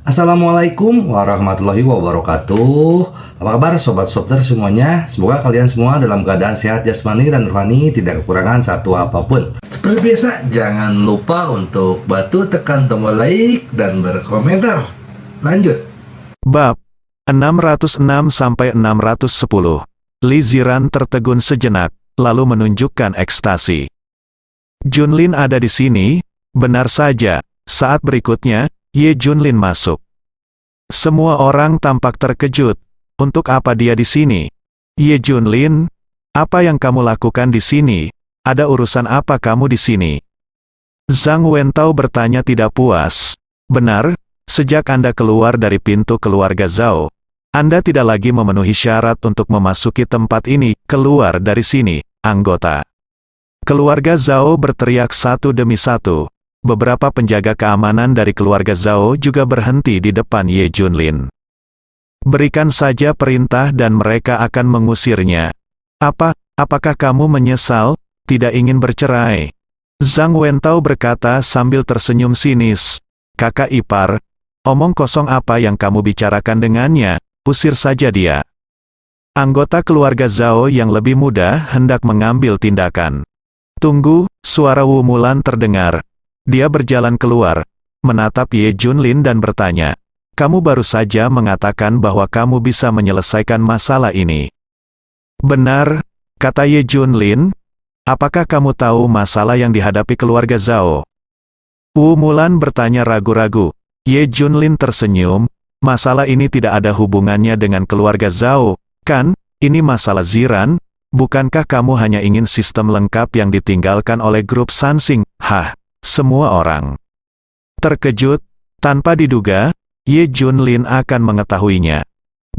Assalamualaikum warahmatullahi wabarakatuh. Apa kabar sobat Softer semuanya? Semoga kalian semua dalam keadaan sehat jasmani dan rohani, tidak kekurangan satu apapun. Seperti biasa, jangan lupa untuk bantu tekan tombol like dan berkomentar. Lanjut. Bab 606-610. Li Ziran tertegun sejenak, lalu menunjukkan ekstasi. Junlin ada di sini, benar saja. Saat berikutnya, Ye Junlin masuk. Semua orang tampak terkejut. Untuk apa dia di sini? Ye Junlin, apa yang kamu lakukan di sini? Ada urusan apa kamu di sini? Zhang Wentao bertanya tidak puas. Benar, sejak Anda keluar dari pintu keluarga Zhao, Anda tidak lagi memenuhi syarat untuk memasuki tempat ini. Keluar dari sini, anggota. Keluarga Zhao berteriak satu demi satu. Beberapa penjaga keamanan dari keluarga Zhao juga berhenti di depan Ye Junlin. Berikan saja perintah dan mereka akan mengusirnya. Apakah kamu menyesal, tidak ingin bercerai? Zhang Wentao berkata sambil tersenyum sinis. Kakak ipar, omong kosong apa yang kamu bicarakan dengannya, usir saja dia. Anggota keluarga Zhao yang lebih muda hendak mengambil tindakan. Tunggu, suara Wu Mulan terdengar. Dia berjalan keluar, menatap Ye Junlin dan bertanya, kamu baru saja mengatakan bahwa kamu bisa menyelesaikan masalah ini. Benar, kata Ye Junlin. Apakah kamu tahu masalah yang dihadapi keluarga Zhao? Wu Mulan bertanya ragu-ragu. Ye Junlin tersenyum, masalah ini tidak ada hubungannya dengan keluarga Zhao, kan? Ini masalah Ziran, bukankah kamu hanya ingin sistem lengkap yang ditinggalkan oleh grup Sansing? Hah? Semua orang terkejut, tanpa diduga, Ye Junlin akan mengetahuinya.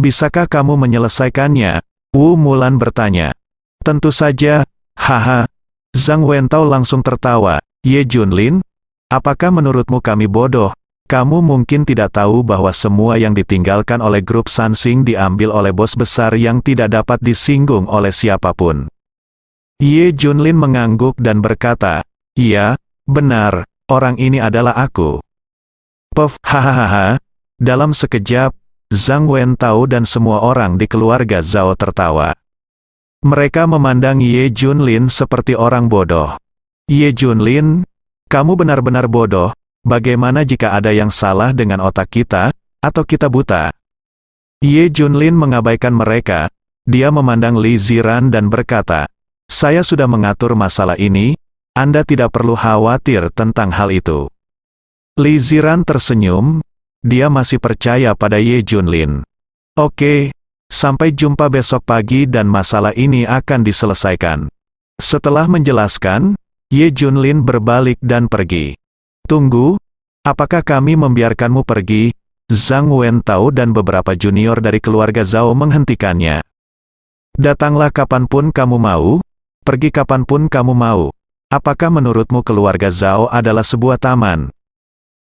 Bisakah kamu menyelesaikannya? Wu Mulan bertanya. Tentu saja, haha. Zhang Wentao langsung tertawa. Ye Junlin, apakah menurutmu kami bodoh? Kamu mungkin tidak tahu bahwa semua yang ditinggalkan oleh grup Sansing diambil oleh bos besar yang tidak dapat disinggung oleh siapapun. Ye Junlin mengangguk dan berkata, iya, benar, orang ini adalah aku. Puff, hahaha. Dalam sekejap, Zhang Wentao dan semua orang di keluarga Zhao tertawa. Mereka memandang Ye Junlin seperti orang bodoh. Ye Junlin, kamu benar-benar bodoh. Bagaimana jika ada yang salah dengan otak kita, atau kita buta? Ye Junlin mengabaikan mereka. Dia memandang Li Ziran dan berkata, saya sudah mengatur masalah ini. Anda tidak perlu khawatir tentang hal itu. Li Ziran tersenyum, dia masih percaya pada Ye Junlin. Oke, sampai jumpa besok pagi dan masalah ini akan diselesaikan. Setelah menjelaskan, Ye Junlin berbalik dan pergi. Tunggu, apakah kami membiarkanmu pergi? Zhang Wentao dan beberapa junior dari keluarga Zhao menghentikannya. Datanglah kapanpun kamu mau, pergi kapanpun kamu mau. Apakah menurutmu keluarga Zhao adalah sebuah taman?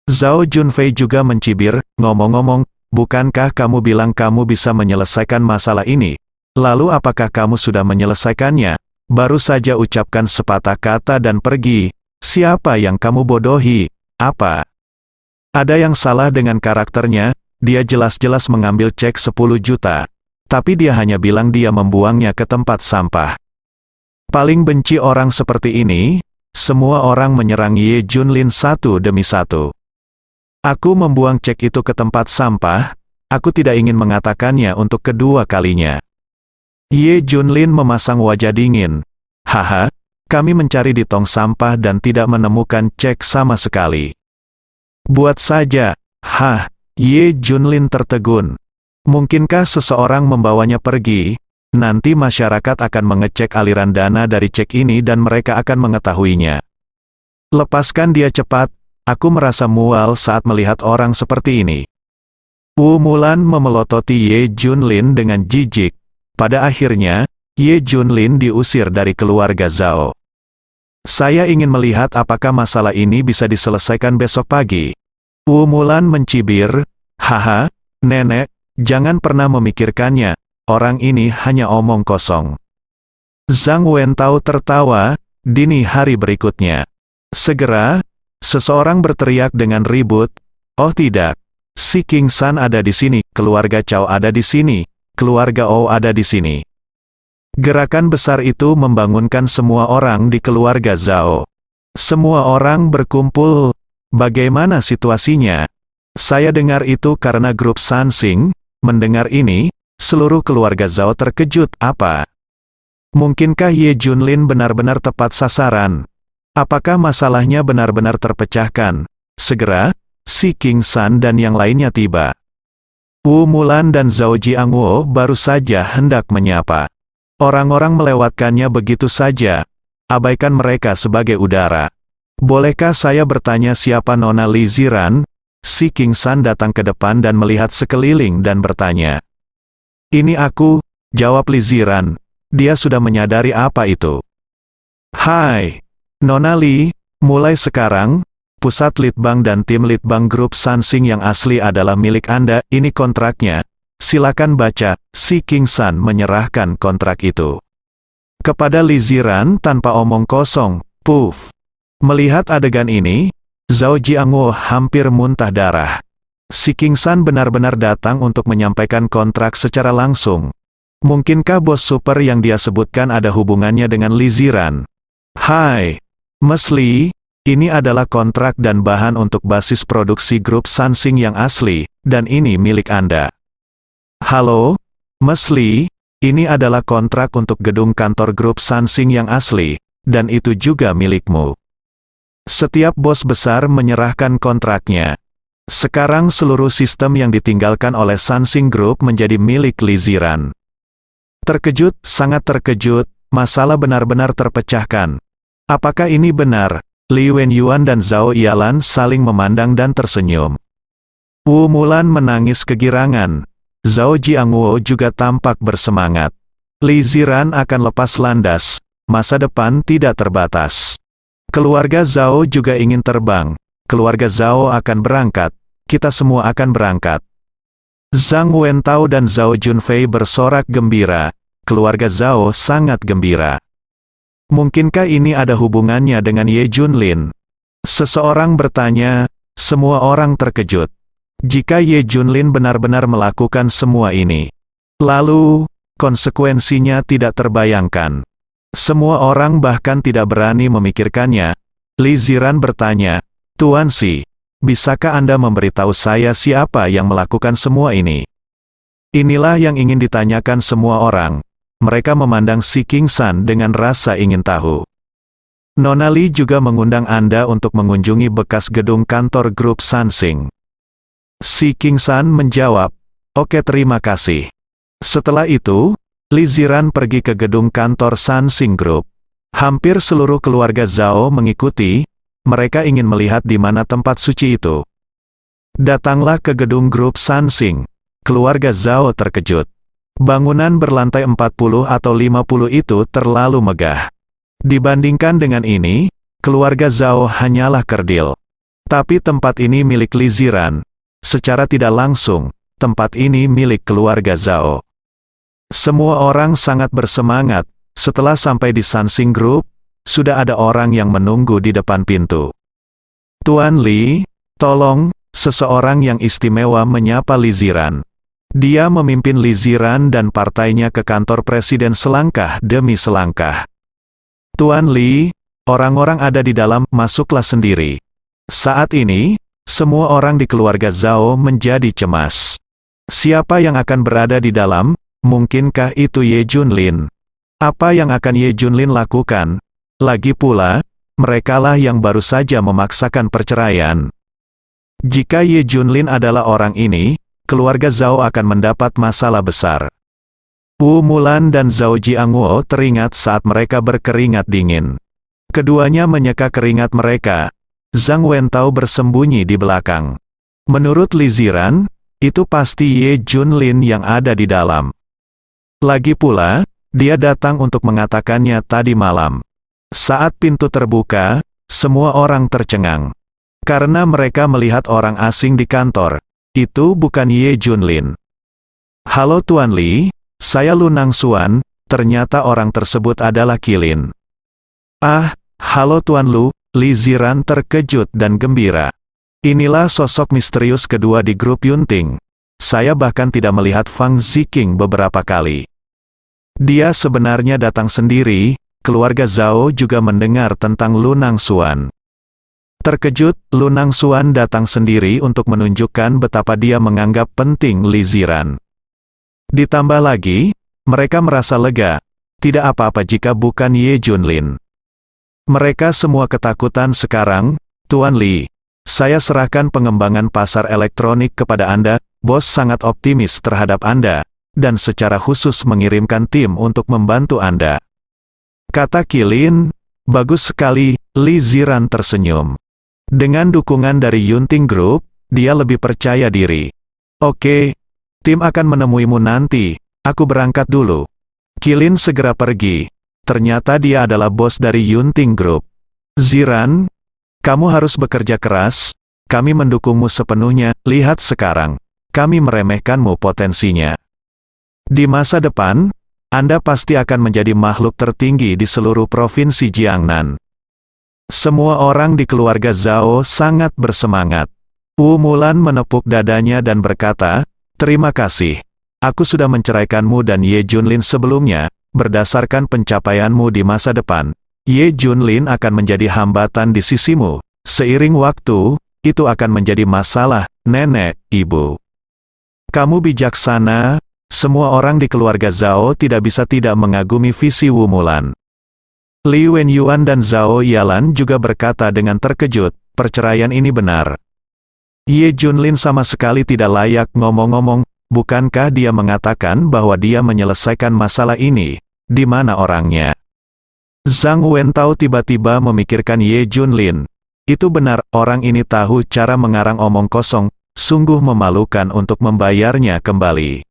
Zhao Junfei juga mencibir, ngomong-ngomong, bukankah kamu bilang kamu bisa menyelesaikan masalah ini? Lalu apakah kamu sudah menyelesaikannya? Baru saja ucapkan sepatah kata dan pergi. Siapa yang kamu bodohi? Apa? Ada yang salah dengan karakternya, dia jelas-jelas mengambil cek 10 juta. Tapi dia hanya bilang dia membuangnya ke tempat sampah. Paling benci orang seperti ini, semua orang menyerang Ye Junlin satu demi satu. Aku membuang cek itu ke tempat sampah, aku tidak ingin mengatakannya untuk kedua kalinya. Ye Junlin memasang wajah dingin. Haha, kami mencari di tong sampah dan tidak menemukan cek sama sekali. Buat saja, hah, Ye Junlin tertegun. Mungkinkah seseorang membawanya pergi? Nanti masyarakat akan mengecek aliran dana dari cek ini dan mereka akan mengetahuinya. Lepaskan dia cepat, aku merasa mual saat melihat orang seperti ini. Wu Mulan memelototi Ye Junlin dengan jijik. Pada akhirnya, Ye Junlin diusir dari keluarga Zhao. Saya ingin melihat apakah masalah ini bisa diselesaikan besok pagi. Wu Mulan mencibir, haha, nenek, jangan pernah memikirkannya. Orang ini hanya omong kosong. Zhang Wentao tertawa. Dini hari berikutnya. Segera, seseorang berteriak dengan ribut, oh tidak. Si King San ada di sini, keluarga Chow ada di sini, keluarga O ada di sini. Gerakan besar itu membangunkan semua orang di keluarga Zhao. Semua orang berkumpul. Bagaimana situasinya? Saya dengar itu karena grup Sansing. Mendengar ini, seluruh keluarga Zhao terkejut. Apa? Mungkinkah Ye Junlin benar-benar tepat sasaran? Apakah masalahnya benar-benar terpecahkan? Segera, si King San dan yang lainnya tiba. Wu Mulan dan Zhao Jiangwo baru saja hendak menyapa. Orang-orang melewatkannya begitu saja. Abaikan mereka sebagai udara. Bolehkah saya bertanya siapa Nona Li Ziran? Si King San datang ke depan dan melihat sekeliling dan bertanya. Ini aku, jawab Li Ziran. Dia sudah menyadari apa itu. Hai, Nona Li, mulai sekarang, pusat litbang dan tim litbang grup Sansing yang asli adalah milik Anda, ini kontraknya. Silakan baca. Si King San menyerahkan kontrak itu kepada Li Ziran tanpa omong kosong. Puff. Melihat adegan ini, Zhao Jiangwo hampir muntah darah. Si King San benar-benar datang untuk menyampaikan kontrak secara langsung. Mungkinkah bos super yang dia sebutkan ada hubungannya dengan Li Ziran? Hai, Mas Li, ini adalah kontrak dan bahan untuk basis produksi grup Sansing yang asli, dan ini milik Anda. Halo, Mas Li, ini adalah kontrak untuk gedung kantor grup Sansing yang asli, dan itu juga milikmu. Setiap bos besar menyerahkan kontraknya. Sekarang seluruh sistem yang ditinggalkan oleh Sansing Group menjadi milik Li Ziran. Terkejut, sangat terkejut, masalah benar-benar terpecahkan. Apakah ini benar? Li Wenyuan dan Zhao Yalan saling memandang dan tersenyum. Wu Mulan menangis kegirangan. Zhao Jiangwo juga tampak bersemangat. Li Ziran akan lepas landas. Masa depan tidak terbatas. Keluarga Zhao juga ingin terbang. Keluarga Zhao akan berangkat. Kita semua akan berangkat. Zhang Wentao dan Zhao Junfei bersorak gembira. Keluarga Zhao sangat gembira. Mungkinkah ini ada hubungannya dengan Ye Junlin? Seseorang bertanya, semua orang terkejut. Jika Ye Junlin benar-benar melakukan semua ini, lalu, konsekuensinya tidak terbayangkan. Semua orang bahkan tidak berani memikirkannya. Li Ziran bertanya, Tuan Si, bisakah Anda memberitahu saya siapa yang melakukan semua ini? Inilah yang ingin ditanyakan semua orang. Mereka memandang si King San dengan rasa ingin tahu. Nona Li juga mengundang Anda untuk mengunjungi bekas gedung kantor grup Sansing. Si King San menjawab, oke terima kasih. Setelah itu, Li Ziran pergi ke gedung kantor Sansing Group. Hampir seluruh keluarga Zhao mengikuti, mereka ingin melihat di mana tempat suci itu. Datanglah ke gedung grup Sansing. Keluarga Zhao terkejut. Bangunan berlantai 40 atau 50 itu terlalu megah. Dibandingkan dengan ini, keluarga Zhao hanyalah kerdil. Tapi tempat ini milik Li Ziran. Secara tidak langsung, tempat ini milik keluarga Zhao. Semua orang sangat bersemangat. Setelah sampai di Sansing Group, sudah ada orang yang menunggu di depan pintu. Tuan Li, tolong, seseorang yang istimewa menyapa Li Ziran. Dia memimpin Li Ziran dan partainya ke kantor presiden selangkah demi selangkah. Tuan Li, orang-orang ada di dalam, masuklah sendiri. Saat ini, semua orang di keluarga Zhao menjadi cemas. Siapa yang akan berada di dalam? Mungkinkah itu Ye Junlin? Apa yang akan Ye Junlin lakukan? Lagi pula, merekalah yang baru saja memaksakan perceraian. Jika Ye Junlin adalah orang ini, keluarga Zhao akan mendapat masalah besar. Wu Mulan dan Zhao Jiangwo teringat saat mereka berkeringat dingin. Keduanya menyeka keringat mereka. Zhang Wentao bersembunyi di belakang. Menurut Li Ziran, itu pasti Ye Junlin yang ada di dalam. Lagi pula, dia datang untuk mengatakannya tadi malam. Saat pintu terbuka, semua orang tercengang. Karena mereka melihat orang asing di kantor. Itu bukan Ye Junlin. Halo Tuan Li, saya Lu Nangxuan, ternyata orang tersebut adalah Qilin. Ah, halo Tuan Lu, Li Ziran terkejut dan gembira. Inilah sosok misterius kedua di grup Yunting. Saya bahkan tidak melihat Fang Ziqing beberapa kali. Dia sebenarnya datang sendiri. Keluarga Zhao juga mendengar tentang Lu Nangxuan. Terkejut, Lu Nangxuan datang sendiri untuk menunjukkan betapa dia menganggap penting Li Ziran. Ditambah lagi, mereka merasa lega. Tidak apa-apa jika bukan Ye Junlin. Mereka semua ketakutan sekarang. Tuan Li, saya serahkan pengembangan pasar elektronik kepada Anda. Bos sangat optimis terhadap Anda, dan secara khusus mengirimkan tim untuk membantu Anda. Kata Qilin. Bagus sekali, Li Ziran tersenyum. Dengan dukungan dari Yunting Group, dia lebih percaya diri. Oke, tim akan menemuimu nanti, aku berangkat dulu. Qilin segera pergi. Ternyata dia adalah bos dari Yunting Group. Ziran, kamu harus bekerja keras, kami mendukungmu sepenuhnya, lihat sekarang. Kami meremehkanmu potensinya. Di masa depan, Anda pasti akan menjadi makhluk tertinggi di seluruh provinsi Jiangnan. Semua orang di keluarga Zhao sangat bersemangat. Wu Mulan menepuk dadanya dan berkata, terima kasih. Aku sudah menceraikanmu dan Ye Junlin sebelumnya, berdasarkan pencapaianmu di masa depan. Ye Junlin akan menjadi hambatan di sisimu. Seiring waktu, itu akan menjadi masalah, nenek, ibu. Kamu bijaksana, semua orang di keluarga Zhao tidak bisa tidak mengagumi visi Wu Mulan. Li Wenyuan dan Zhao Yalan juga berkata dengan terkejut, perceraian ini benar. Ye Junlin sama sekali tidak layak ngomong-ngomong, bukankah dia mengatakan bahwa dia menyelesaikan masalah ini, di mana orangnya? Zhang Wentao tiba-tiba memikirkan Ye Junlin. Itu benar, orang ini tahu cara mengarang omong kosong, sungguh memalukan untuk membayarnya kembali.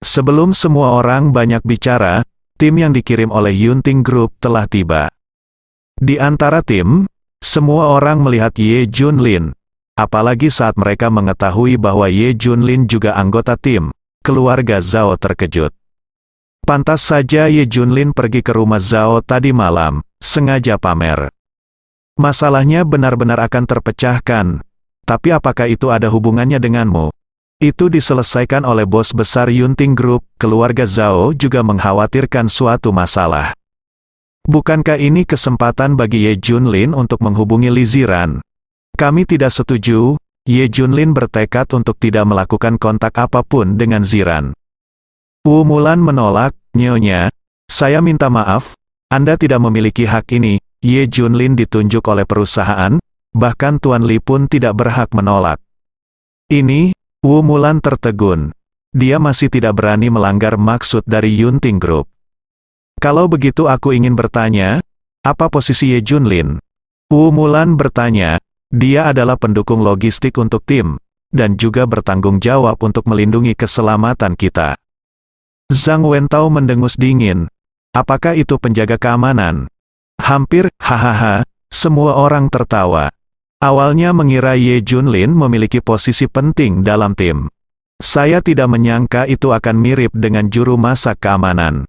Sebelum semua orang banyak bicara, tim yang dikirim oleh Yunting Group telah tiba. Di antara tim, semua orang melihat Ye Junlin. Apalagi saat mereka mengetahui bahwa Ye Junlin juga anggota tim, keluarga Zhao terkejut. Pantas saja Ye Junlin pergi ke rumah Zhao tadi malam, sengaja pamer. Masalahnya benar-benar akan terpecahkan. Tapi apakah itu ada hubungannya denganmu? Itu diselesaikan oleh bos besar Yunting Group, keluarga Zhao juga mengkhawatirkan suatu masalah. Bukankah ini kesempatan bagi Ye Junlin untuk menghubungi Li Ziran? Kami tidak setuju, Ye Junlin bertekad untuk tidak melakukan kontak apapun dengan Ziran. Wu Mulan menolak, Nyonya, saya minta maaf, Anda tidak memiliki hak ini, Ye Junlin ditunjuk oleh perusahaan, bahkan Tuan Li pun tidak berhak menolak. Ini, Wu Mulan tertegun. Dia masih tidak berani melanggar maksud dari Yunting Group. Kalau begitu aku ingin bertanya, apa posisi Ye Junlin? Wu Mulan bertanya, dia adalah pendukung logistik untuk tim, dan juga bertanggung jawab untuk melindungi keselamatan kita. Zhang Wentao mendengus dingin. Apakah itu penjaga keamanan? Hampir, hahaha, semua orang tertawa. Awalnya mengira Ye Junlin memiliki posisi penting dalam tim. Saya tidak menyangka itu akan mirip dengan juru masak keamanan.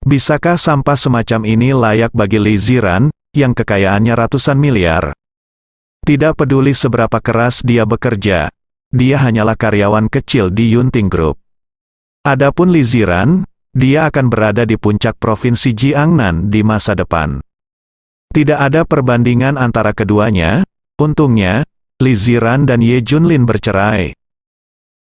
Bisakah sampah semacam ini layak bagi Li Ziran, yang kekayaannya ratusan miliar? Tidak peduli seberapa keras dia bekerja, dia hanyalah karyawan kecil di Yunting Group. Adapun Li Ziran, dia akan berada di puncak provinsi Jiangnan di masa depan. Tidak ada perbandingan antara keduanya. Untungnya, Li Ziran dan Ye Junlin bercerai.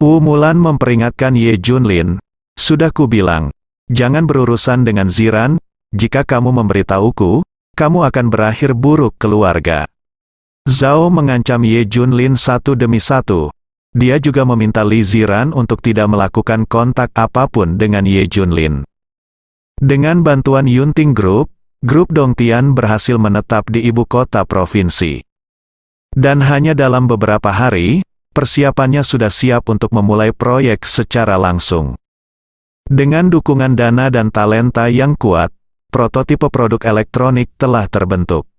Wu Mulan memperingatkan Ye Junlin, sudah kubilang, jangan berurusan dengan Ziran, jika kamu memberitahuku, kamu akan berakhir buruk keluarga. Zhao mengancam Ye Junlin satu demi satu. Dia juga meminta Li Ziran untuk tidak melakukan kontak apapun dengan Ye Junlin. Dengan bantuan Yunting Group, Grup Dongtian berhasil menetap di ibu kota provinsi. Dan hanya dalam beberapa hari, persiapannya sudah siap untuk memulai proyek secara langsung. Dengan dukungan dana dan talenta yang kuat, prototipe produk elektronik telah terbentuk.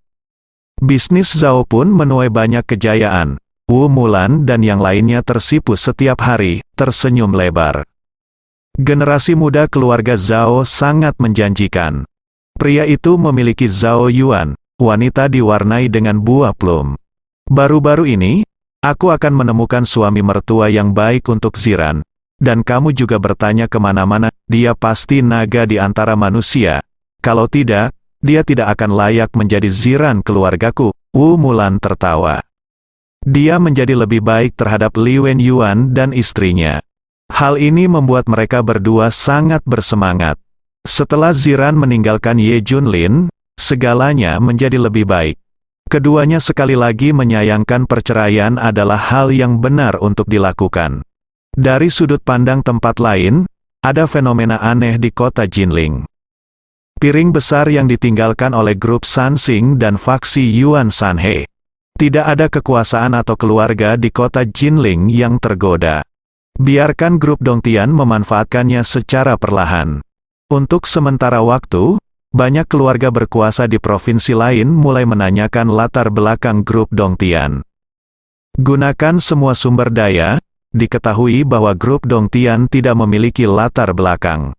Bisnis Zhao pun menuai banyak kejayaan. Wu Mulan dan yang lainnya tersipu setiap hari, tersenyum lebar. Generasi muda keluarga Zhao sangat menjanjikan. Pria itu memiliki Zhao Yuan, wanita diwarnai dengan buah plum. Baru-baru ini, Aku akan menemukan suami mertua yang baik untuk Ziran. Dan kamu juga bertanya kemana-mana, dia pasti naga di antara manusia. Kalau tidak, dia tidak akan layak menjadi Ziran keluargaku. Wu Mulan tertawa. Dia menjadi lebih baik terhadap Li Wenyuan dan istrinya. Hal ini membuat mereka berdua sangat bersemangat. Setelah Ziran meninggalkan Ye Junlin, segalanya menjadi lebih baik. Keduanya sekali lagi menyayangkan perceraian adalah hal yang benar untuk dilakukan. Dari sudut pandang tempat lain, ada fenomena aneh di kota Jinling. Piring besar yang ditinggalkan oleh grup Sansing dan faksi Yuan Sanhe. Tidak ada kekuasaan atau keluarga di kota Jinling yang tergoda. Biarkan grup Dongtian memanfaatkannya secara perlahan. Untuk sementara waktu, banyak keluarga berkuasa di provinsi lain mulai menanyakan latar belakang grup Dongtian. Gunakan semua sumber daya. Diketahui bahwa grup Dongtian tidak memiliki latar belakang.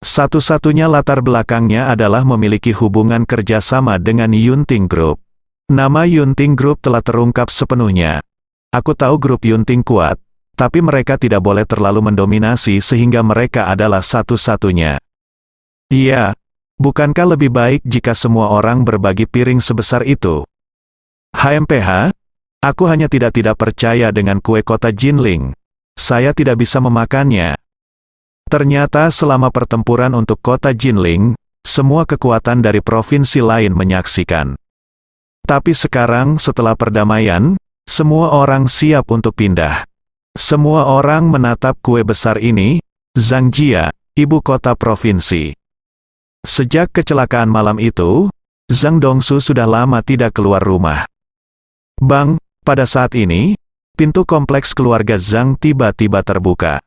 Satu-satunya latar belakangnya adalah memiliki hubungan kerjasama dengan Yunting Group. Nama Yunting Group telah terungkap sepenuhnya. Aku tahu grup Yunting kuat, tapi mereka tidak boleh terlalu mendominasi sehingga mereka adalah satu-satunya. Iya, bukankah lebih baik jika semua orang berbagi piring sebesar itu? HMPH, aku hanya tidak percaya dengan kue kota Jinling. Saya tidak bisa memakannya. Ternyata selama pertempuran untuk kota Jinling, semua kekuatan dari provinsi lain menyaksikan. Tapi sekarang setelah perdamaian, semua orang siap untuk pindah. Semua orang menatap kue besar ini, Zhangjia, ibu kota provinsi. Sejak kecelakaan malam itu, Zhang Dongsu sudah lama tidak keluar rumah. Bang, pada saat ini, pintu kompleks keluarga Zhang tiba-tiba terbuka.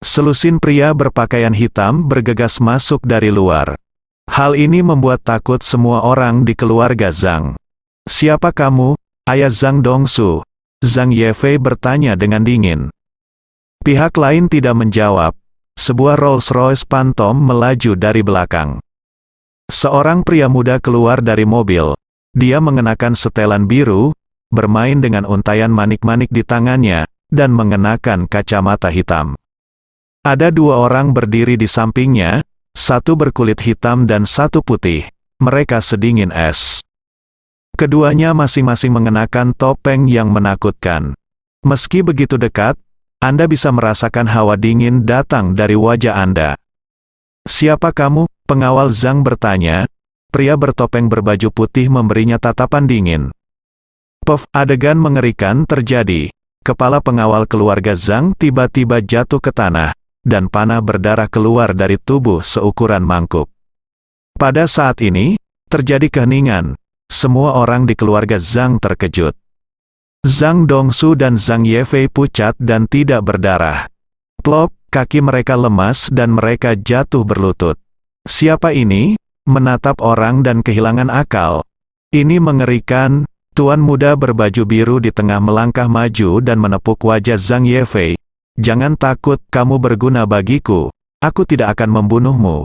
Selusin pria berpakaian hitam bergegas masuk dari luar. Hal ini membuat takut semua orang di keluarga Zhang. Siapa kamu, ayah Zhang Dongsu? Zhang Yefei bertanya dengan dingin. Pihak lain tidak menjawab. Sebuah Rolls-Royce Phantom melaju dari belakang. Seorang pria muda keluar dari mobil. Dia mengenakan setelan biru, bermain dengan untayan manik-manik di tangannya, dan mengenakan kacamata hitam. Ada dua orang berdiri di sampingnya, satu berkulit hitam dan satu putih. Mereka sedingin es. Keduanya masing-masing mengenakan topeng yang menakutkan. Meski begitu dekat, Anda bisa merasakan hawa dingin datang dari wajah Anda. Siapa kamu? Pengawal Zhang bertanya. Pria bertopeng berbaju putih memberinya tatapan dingin. Adegan mengerikan terjadi. Kepala pengawal keluarga Zhang tiba-tiba jatuh ke tanah, dan panah berdarah keluar dari tubuh seukuran mangkuk. Pada saat ini, terjadi keheningan. Semua orang di keluarga Zhang terkejut. Zhang Dongsu dan Zhang Yefei pucat dan tidak berdarah. Plop, kaki mereka lemas dan mereka jatuh berlutut. Siapa ini? Menatap orang dan kehilangan akal. Ini mengerikan. Tuan muda berbaju biru di tengah melangkah maju dan menepuk wajah Zhang Yefei. Jangan takut, kamu berguna bagiku. Aku tidak akan membunuhmu.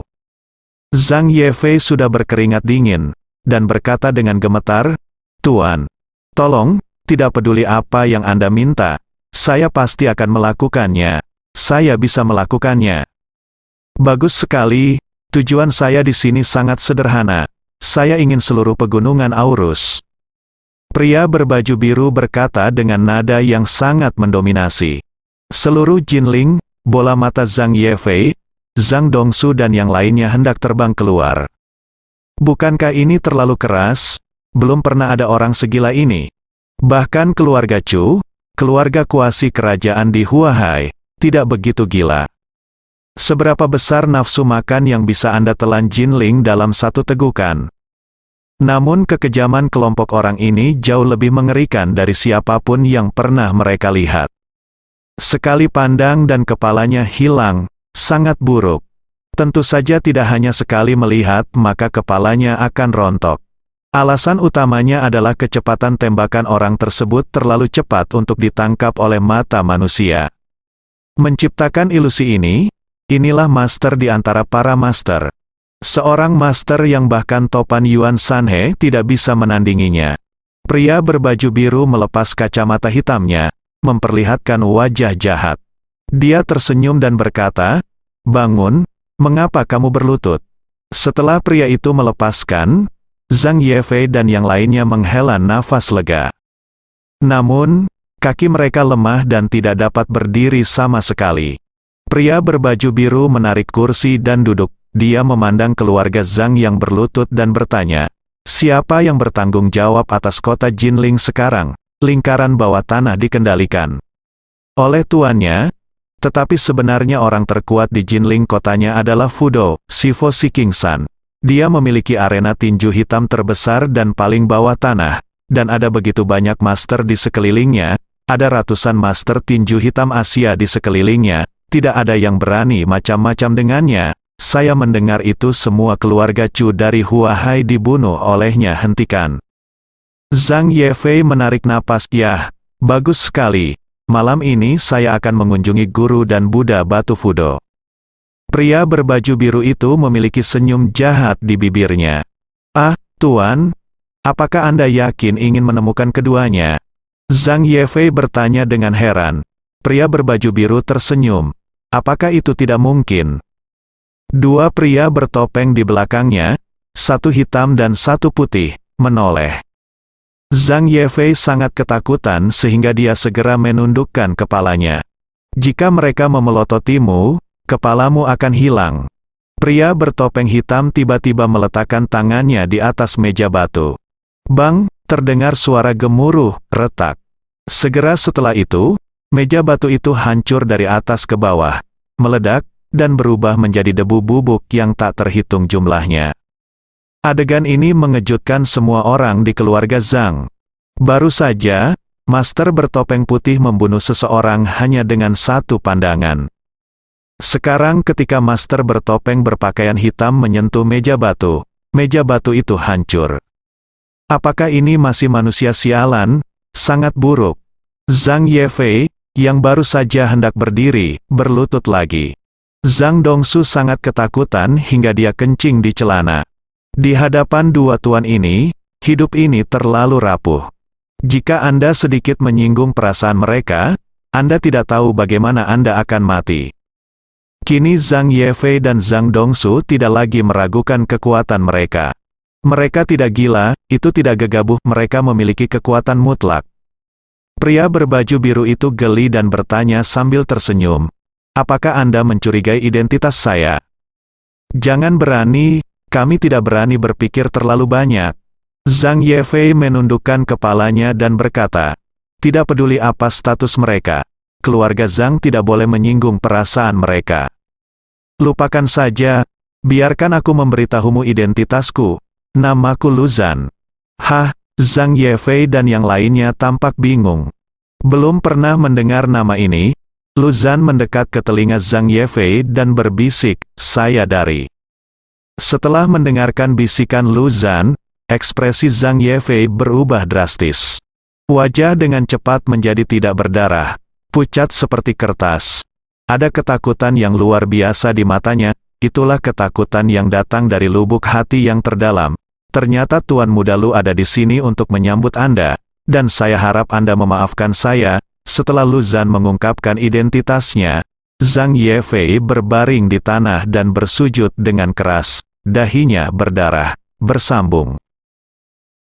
Zhang Yefei sudah berkeringat dingin, dan berkata dengan gemetar, Tuan, tolong, tidak peduli apa yang Anda minta, saya pasti akan melakukannya. Saya bisa melakukannya. Bagus sekali, tujuan saya di sini sangat sederhana. Saya ingin seluruh pegunungan Aurus. Pria berbaju biru berkata dengan nada yang sangat mendominasi. Seluruh Jinling, bola mata Zhang Yefei, Zhang Dongsu dan yang lainnya hendak terbang keluar. Bukankah ini terlalu keras? Belum pernah ada orang segila ini. Bahkan keluarga Chu, keluarga kuasi kerajaan di Huahai, tidak begitu gila. Seberapa besar nafsu makan yang bisa Anda telan Jinling dalam satu tegukan? Namun kekejaman kelompok orang ini jauh lebih mengerikan dari siapapun yang pernah mereka lihat. Sekali pandang dan kepalanya hilang, sangat buruk. Tentu saja tidak hanya sekali melihat maka kepalanya akan rontok. Alasan utamanya adalah kecepatan tembakan orang tersebut terlalu cepat untuk ditangkap oleh mata manusia. Menciptakan ilusi ini, inilah master di antara para master. Seorang master yang bahkan topan Yuan Sanhe tidak bisa menandinginya. Pria berbaju biru melepas kacamata hitamnya, memperlihatkan wajah jahat. Dia tersenyum dan berkata, "Bangun, mengapa kamu berlutut?" Setelah pria itu melepaskan, Zhang Yefei dan yang lainnya menghela nafas lega. Namun, kaki mereka lemah dan tidak dapat berdiri sama sekali. Pria berbaju biru menarik kursi dan duduk. Dia memandang keluarga Zhang yang berlutut dan bertanya, "Siapa yang bertanggung jawab atas kota Jinling sekarang?" Lingkaran bawah tanah dikendalikan oleh tuannya, tetapi sebenarnya orang terkuat di Jinling kotanya adalah Fudo, Sivo Sikingsan. Dia memiliki arena tinju hitam terbesar dan paling bawah tanah, dan ada begitu banyak master di sekelilingnya, ada ratusan master tinju hitam Asia di sekelilingnya, tidak ada yang berani macam-macam dengannya. Saya mendengar itu semua keluarga Chu dari Huahai dibunuh olehnya. Hentikan. Zhang Yefei menarik napas. "Yah, bagus sekali. Malam ini saya akan mengunjungi guru dan Buddha Batu Fudo." Pria berbaju biru itu memiliki senyum jahat di bibirnya. "Ah, Tuan, apakah Anda yakin ingin menemukan keduanya?" Zhang Yefei bertanya dengan heran. Pria berbaju biru tersenyum. "Apakah itu tidak mungkin?" Dua pria bertopeng di belakangnya, satu hitam dan satu putih, menoleh. Zhang Yefei sangat ketakutan sehingga dia segera menundukkan kepalanya. "Jika mereka memelototimu, kepalamu akan hilang." Pria bertopeng hitam tiba-tiba meletakkan tangannya di atas meja batu. Bang, terdengar suara gemuruh, retak. Segera setelah itu, meja batu itu hancur dari atas ke bawah, meledak, dan berubah menjadi debu bubuk yang tak terhitung jumlahnya. Adegan ini mengejutkan semua orang di keluarga Zhang. Baru saja, master bertopeng putih membunuh seseorang hanya dengan satu pandangan. Sekarang ketika master bertopeng berpakaian hitam menyentuh meja batu itu hancur. Apakah ini masih manusia sialan? Sangat buruk. Zhang Yefei, yang baru saja hendak berdiri, berlutut lagi. Zhang Dongsu sangat ketakutan hingga dia kencing di celana. Di hadapan dua tuan ini, hidup ini terlalu rapuh. Jika Anda sedikit menyinggung perasaan mereka, Anda tidak tahu bagaimana Anda akan mati. Kini Zhang Yefei dan Zhang Dongsu tidak lagi meragukan kekuatan mereka. Mereka tidak gila, itu tidak gegabah, mereka memiliki kekuatan mutlak. Pria berbaju biru itu geli dan bertanya sambil tersenyum, "Apakah Anda mencurigai identitas saya?" "Jangan berani, kami tidak berani berpikir terlalu banyak." Zhang Yefei menundukkan kepalanya dan berkata, "Tidak peduli apa status mereka, keluarga Zhang tidak boleh menyinggung perasaan mereka. Lupakan saja, biarkan aku memberitahumu identitasku. Namaku Luzan." "Hah?" Zhang Yefei dan yang lainnya tampak bingung. Belum pernah mendengar nama ini. Luzan mendekat ke telinga Zhang Yefei dan berbisik, "Saya dari." Setelah mendengarkan bisikan Luzan, ekspresi Zhang Yefei berubah drastis. Wajah dengan cepat menjadi tidak berdarah, pucat seperti kertas. Ada ketakutan yang luar biasa di matanya, itulah ketakutan yang datang dari lubuk hati yang terdalam. "Ternyata Tuan Muda Lu ada di sini untuk menyambut Anda, dan saya harap Anda memaafkan saya." Setelah Luzan mengungkapkan identitasnya, Zhang Yefei berbaring di tanah dan bersujud dengan keras, dahinya berdarah, bersambung.